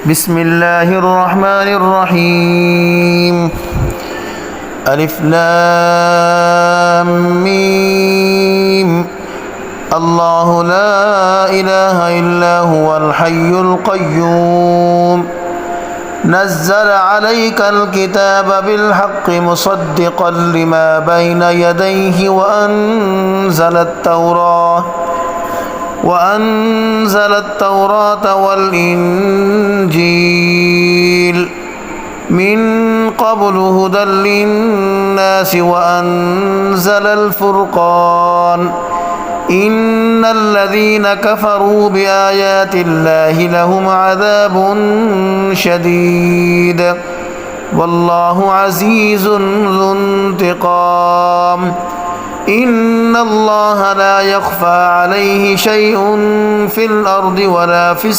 بسم الله الرحمن الرحيم ألف لام ميم الله لا إله إلا هو الحي القيوم نزل عليك الكتاب بالحق مصدقا لما بين يديه وأنزل التوراة والإنجيل من قبل هدى للناس وأنزل الفرقان إن الذين كفروا بآيات الله لهم عذاب شديد والله عزيز ذو انتقام إن الله لا يخفى عليه شيء في الأرض ولا في السماء